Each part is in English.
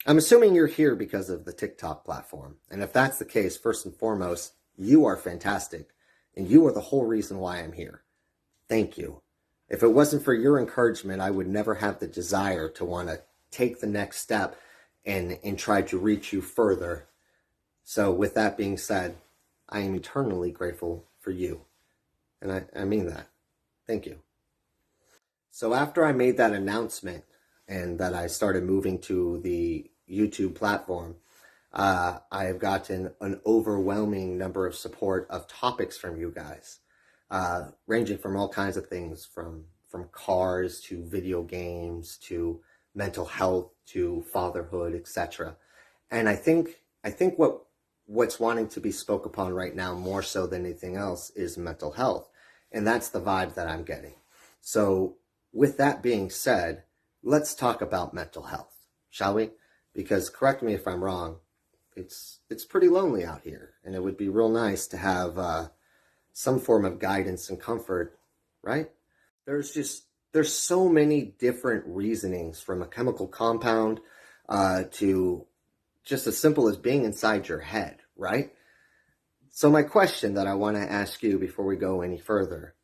I'm assuming you're here because of the TikTok platform. And if that's the case, first and foremost, you are fantastic. And you are the whole reason why I'm here. Thank you. If it wasn't for your encouragement, I would never have the desire to want to take the next step and try to reach you further. So with that being said, I am eternally grateful for you. And I mean that. Thank you. So after I made that announcement and that I started moving to the YouTube platform, I have gotten an overwhelming number of support of topics from you guys, ranging from all kinds of things, from cars to video games to mental health to fatherhood, etc. And I think what's wanting to be spoke upon right now more so than anything else is mental health, and that's the vibe that I'm getting. So with that being said, let's talk about mental health, shall we? Because correct me if I'm wrong, it's pretty lonely out here, and it would be real nice to have some form of guidance and comfort, right? There's so many different reasonings, from a chemical compound to just as simple as being inside your head, right? So my question that I want to ask you before we go any further,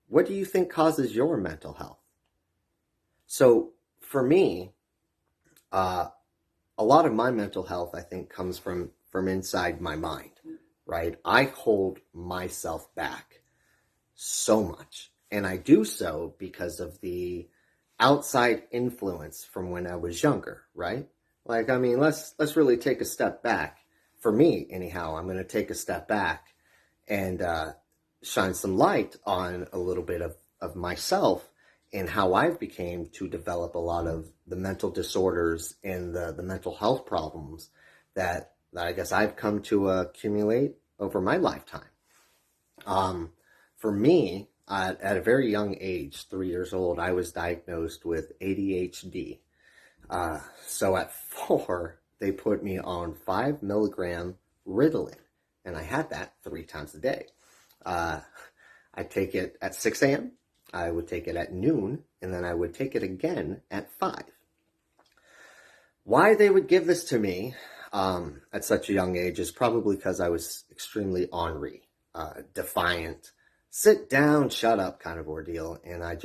what do you think causes your mental health? So for me, a lot of my mental health, I think, comes from inside my mind, right? I hold myself back so much. And I do so because of the outside influence from when I was younger, right? Like, I mean, let's really take a step back. For me, anyhow, I'm going to take a step back and shine some light on a little bit of myself and how I've became to develop a lot of the mental disorders and the mental health problems that I guess I've come to accumulate over my lifetime. For me, at a very young age, 3 years old, I was diagnosed with ADHD. So at 4, they put me on 5 milligram Ritalin, and I had that 3 times a day. I take it at 6 a.m., I would take it at noon, and then I would take it again at 5. Why they would give this to me at such a young age is probably because I was extremely ornery, defiant, sit down, shut up kind of ordeal, and I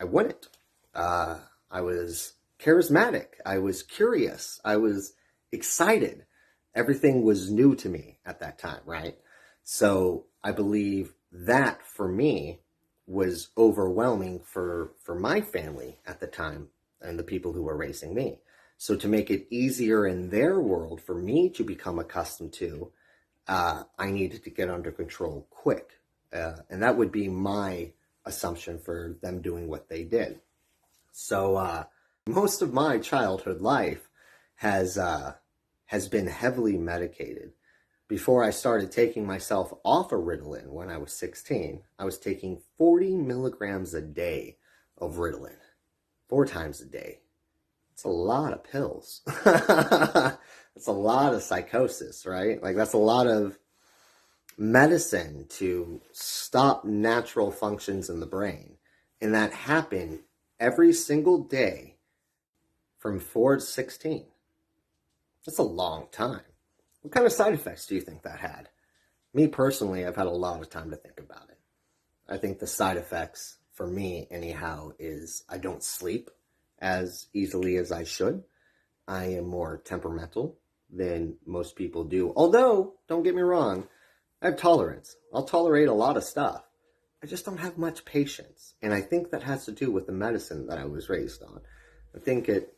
wouldn't. I was charismatic, I was curious, I was excited. Everything was new to me at that time, right? So I believe that for me was overwhelming for my family at the time and the people who were raising me. So to make it easier in their world for me to become accustomed to, I needed to get under control quick. And that would be my assumption for them doing what they did. So most of my childhood life has been heavily medicated. Before I started taking myself off of Ritalin when I was 16, I was taking 40 milligrams a day of Ritalin, 4 times a day. It's a lot of pills. It's a lot of psychosis, right? Like, that's a lot of medicine to stop natural functions in the brain. And that happened every single day from 4 to 16. That's a long time. What kind of side effects do you think that had? Me personally, I've had a lot of time to think about it. I think the side effects for me, anyhow, is I don't sleep as easily as I should. I am more temperamental than most people do. Although, don't get me wrong, I have tolerance. I'll tolerate a lot of stuff. I just don't have much patience. And I think that has to do with the medicine that I was raised on. I think it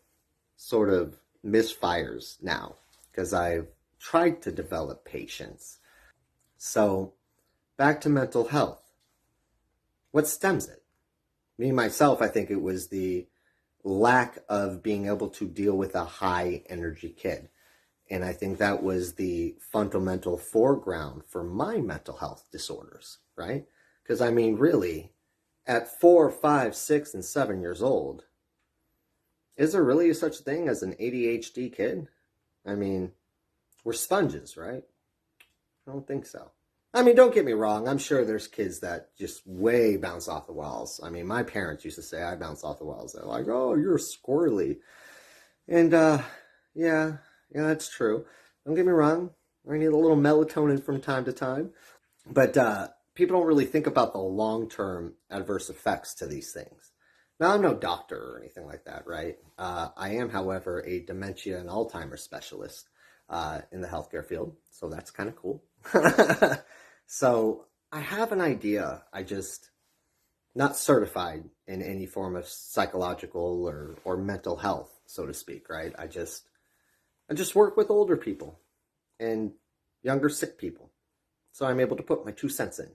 sort of misfires now because I've tried to develop patience. So, back to mental health. What stems it? Me, myself, I think it was the lack of being able to deal with a high energy kid. And I think that was the fundamental foreground for my mental health disorders, right? Because I mean, really, at 4, 5, 6, and 7 years old, is there really such a thing as an ADHD kid? I mean, we're sponges, right? I don't think so. I mean, don't get me wrong. I'm sure there's kids that just way bounce off the walls. I mean, my parents used to say I bounce off the walls. They're like, oh, you're squirrely. And yeah, that's true. Don't get me wrong. I need a little melatonin from time to time. But people don't really think about the long term adverse effects to these things. Now, I'm no doctor or anything like that, right? I am, however, a dementia and Alzheimer's specialist in the healthcare field. So that's kind of cool. So I have an idea. I just not certified in any form of psychological or mental health, so to speak, right? I just work with older people and younger sick people. So I'm able to put my 2 cents in.